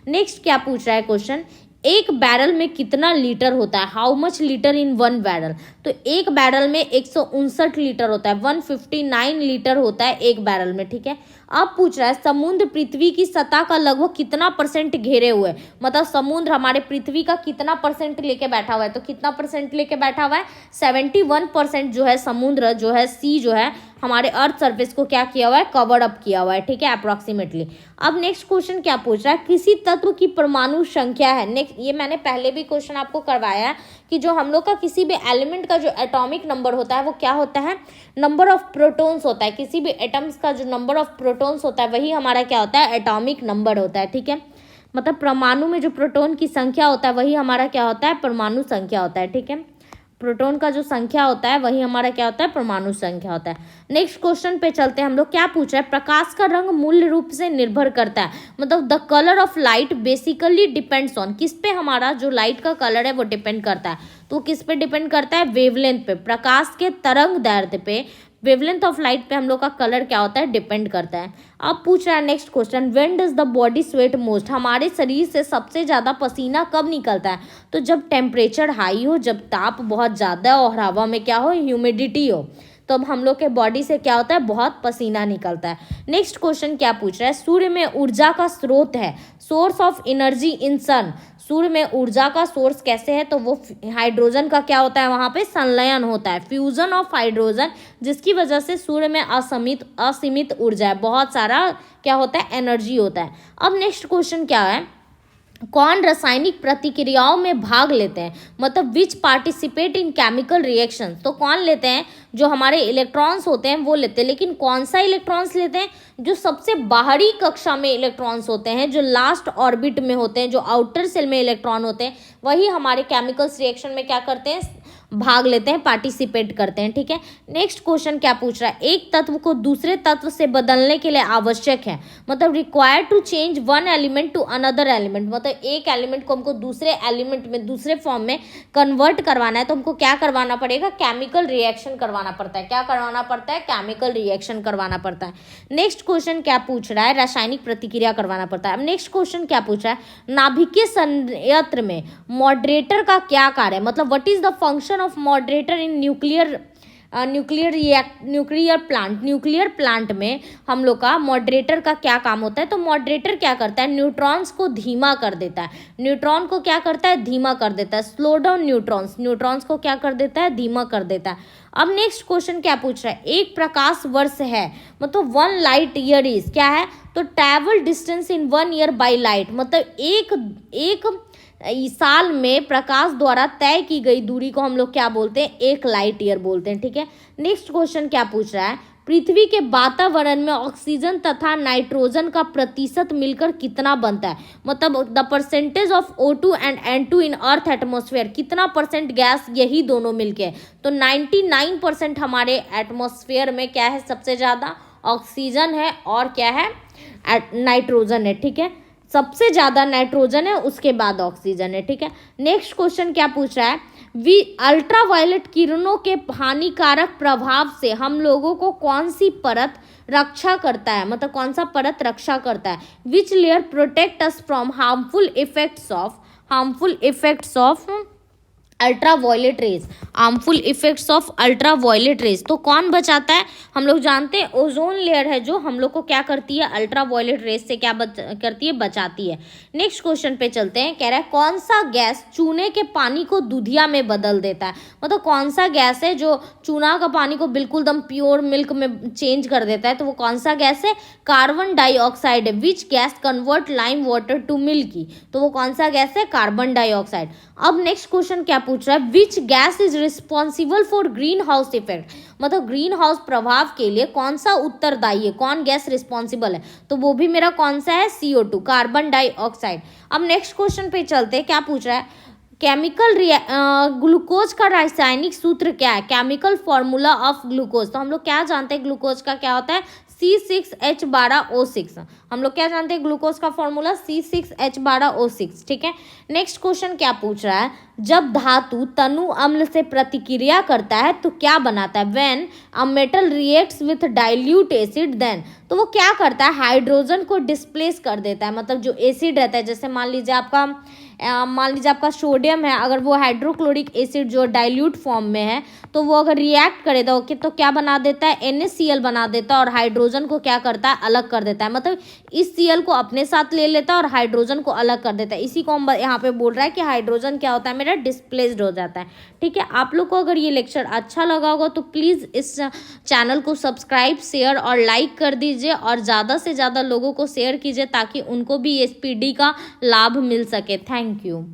नेक्स्ट क्या पूछ रहा है क्वेश्चन, एक बैरल में कितना लीटर होता है, how much litre in one barrel, तो एक बैरल में 159 लीटर होता है, 159 लीटर होता है एक बैरल में, ठीक है। अब पूछ रहा है समुद्र पृथ्वी की सतह का लगभग कितना परसेंट घेरे हुए है, मतलब समुद्र हमारे पृथ्वी का कितना परसेंट लेके बैठा हुआ है, तो कितना परसेंट लेके बैठा हुआ है, 71% जो है समुद्र जो है, सी जो है हमारे अर्थ सरफेस को क्या किया हुआ है, कवर अप किया हुआ है, ठीक है, अप्रोक्सीमेटली। अब नेक्स्ट क्वेश्चन क्या पूछ रहा है, किसी तत्व की परमाणु संख्या है। नेक्स्ट, ये मैंने पहले भी क्वेश्चन आपको करवाया है कि जो हम लोग का किसी भी एलिमेंट का जो एटॉमिक नंबर होता है वो क्या होता है, नंबर ऑफ प्रोटॉन्स होता है। किसी भी एटम्स का जो नंबर ऑफ प्रोटॉन्स होता है वही हमारा क्या होता है, एटॉमिक नंबर होता है, ठीक है। मतलब परमाणु में जो प्रोटॉन की संख्या होता है वही हमारा क्या होता है, परमाणु संख्या होता है, ठीक है। प्रोटॉन का जो संख्या होता है वही हमारा क्या होता है, परमाणु संख्या होता है। नेक्स्ट क्वेश्चन पे चलते हैं हम लोग, क्या पूछ रहा है, प्रकाश का रंग मूल रूप से निर्भर करता है, मतलब the colour of light basically depends on, किस पे हमारा जो लाइट का कलर है वो डिपेंड करता है, तो किस पे डिपेंड करता है, वेवलेंथ पे, प्रकाश के तरंग दैर्ध्य पे, वेवलेंथ ऑफ लाइट पे हम लोग का कलर क्या होता है, डिपेंड करता है। अब पूछ रहा है next question, when does the body sweat most, हमारे शरीर से सबसे ज़्यादा पसीना कब निकलता है, तो जब टेम्परेचर हाई हो, जब ताप बहुत ज़्यादा हो और हवा में क्या हो, ह्यूमिडिटी हो, तो अब हम लोग के बॉडी से क्या होता है, बहुत पसीना निकलता है। नेक्स्ट क्वेश्चन क्या पूछ रहा है, सूर्य में ऊर्जा का स्रोत है, सोर्स ऑफ एनर्जी इन सन, सूर्य में ऊर्जा का सोर्स कैसे है, तो वो हाइड्रोजन का क्या होता है, वहाँ पे संलयन होता है, फ्यूजन ऑफ हाइड्रोजन, जिसकी वजह से सूर्य में असीमित ऊर्जा है, बहुत सारा क्या होता है, एनर्जी होता है। अब नेक्स्ट क्वेश्चन क्या है, कौन रासायनिक प्रतिक्रियाओं में भाग लेते हैं, मतलब विच पार्टिसिपेट इन केमिकल रिएक्शन, तो कौन लेते हैं, जो हमारे इलेक्ट्रॉन्स होते हैं वो लेते हैं, लेकिन कौन सा इलेक्ट्रॉन्स लेते हैं, जो सबसे बाहरी कक्षा में इलेक्ट्रॉन्स होते हैं, जो लास्ट ऑर्बिट में होते हैं, जो आउटर सेल में इलेक्ट्रॉन होते हैं, वही हमारे केमिकल्स रिएक्शन में क्या करते हैं, भाग लेते हैं, पार्टिसिपेट करते हैं, ठीक है। नेक्स्ट क्वेश्चन क्या पूछ रहा है, एक तत्व को दूसरे तत्व से बदलने के लिए आवश्यक है, मतलब required to change one element to another element, मतलब एक एलिमेंट को हमको दूसरे एलिमेंट में, दूसरे फॉर्म में कन्वर्ट करवाना है तो हमको क्या करवाना पड़ेगा, केमिकल रिएक्शन करवाना पड़ता है, क्या करवाना पड़ता है, केमिकल रिएक्शन करवाना पड़ता है। नेक्स्ट क्वेश्चन क्या पूछ रहा है, रासायनिक प्रतिक्रिया करवाना पड़ता है। अब नेक्स्ट क्वेश्चन क्या पूछ रहा है, नाभिकीय संयंत्र में मॉडरेटर का क्या कार्य है, मतलब what is the function of moderator in nuclear plant में हम लोग का मॉडरेटर का क्या काम होता है, तो मॉडरेटर क्या करता है, न्यूट्रॉन्स को धीमा कर देता है, न्यूट्रॉन को क्या करता है, धीमा कर देता है, स्लो डाउन न्यूट्रॉन्स को क्या कर देता है, धीमा कर देता है। अब नेक्स्ट क्वेश्चन क्या पूछ रहा है, एक प्रकाश वर्ष है, मतलब 1 लाइट ईयर इज क्या है, तो travel distance in 1 year by light, मतलब एक साल में प्रकाश द्वारा तय की गई दूरी को हम लोग क्या बोलते हैं, 1 लाइट ईयर बोलते हैं, ठीक है। नेक्स्ट क्वेश्चन क्या पूछ रहा है, पृथ्वी के वातावरण में ऑक्सीजन तथा नाइट्रोजन का प्रतिशत मिलकर कितना बनता है, मतलब the percentage of O2 and N2 in earth atmosphere, कितना परसेंट गैस यही दोनों मिलके, तो 99% हमारे एटमॉस्फेयर में क्या है, सबसे ज़्यादा ऑक्सीजन है और क्या है, नाइट्रोजन है, ठीक है, सबसे ज़्यादा नाइट्रोजन है, उसके बाद ऑक्सीजन है, ठीक है। नेक्स्ट क्वेश्चन क्या पूछ रहा है, अल्ट्रावायलेट किरणों के हानिकारक प्रभाव से हम लोगों को कौन सी परत रक्षा करता है, मतलब कौन सा परत रक्षा करता है, which layer protect us from harmful effects of ultra violet rays, harmful effects of ultra violet rays. तो कौन बचाता है, हम लोग जानते हैं ओजोन लेयर है जो हम लोग को क्या करती है, अल्ट्रा वायलेट रेज से क्या करती है, बचाती है। नेक्स्ट क्वेश्चन पे चलते हैं, कह रहा है कौन सा गैस चूने के पानी को दूधिया में बदल देता है। मतलब कौन सा गैस है जो चूना का पानी को बिल्कुल दम प्योर मिल्क में चेंज कर देता है, तो वो कौन सा गैस है, कार्बन डाइऑक्साइड है। Which gas convert lime water to milky, तो वो कौन सा गैस है, कार्बन डाइऑक्साइड। अब नेक्स्ट क्वेश्चन क्या पूछ रहा है, which gas is responsible for green house effect. मतलब ग्रीन हाउस प्रभाव के लिए कौन सा उत्तरदायी है, कौन गैस रिस्पॉन्सिबल है, तो वो भी मेरा कौन सा है, CO2, कार्बन डाइऑक्साइड। अब नेक्स्ट क्वेश्चन पे चलते हैं, क्या पूछ रहा है, केमिकल ग्लूकोज का रासायनिक सूत्र क्या है, केमिकल फॉर्मूला ऑफ ग्लूकोज। तो हम लोग क्या जानते हैं ग्लूकोज का क्या होता है, C6H12O6। हम लोग क्या जानते हैं ग्लूकोज का फॉर्मूला C6H12O6, ठीक है। नेक्स्ट क्वेश्चन क्या पूछ रहा है, जब धातु तनु अम्ल से प्रतिक्रिया करता है तो क्या बनाता है, when a metal reacts with dilute acid then. तो वो क्या करता है, हाइड्रोजन को डिस्प्लेस कर देता है। मतलब जो एसिड रहता है, जैसे मान लीजिए आपका सोडियम है, अगर वो हाइड्रोक्लोरिक एसिड जो डाइल्यूट फॉर्म में है, तो वो अगर रिएक्ट करेगा तो क्या बना देता है, NaCl बना देता है, और हाइड्रोजन को क्या करता है, अलग कर देता है। मतलब इस Cl को अपने साथ ले लेता है और हाइड्रोजन को अलग कर देता है। इसी को हम यहाँ पे बोल रहा है कि हाइड्रोजन क्या होता है, मेरा डिस्प्लेस्ड हो जाता है, ठीक है। आप लोग को अगर ये लेक्चर अच्छा लगा होगा तो प्लीज़ इस चैनल को सब्सक्राइब, शेयर और लाइक कर दीजिए, और ज़्यादा से ज़्यादा लोगों को शेयर कीजिए ताकि उनको भी SPD का लाभ मिल सके। Thank you.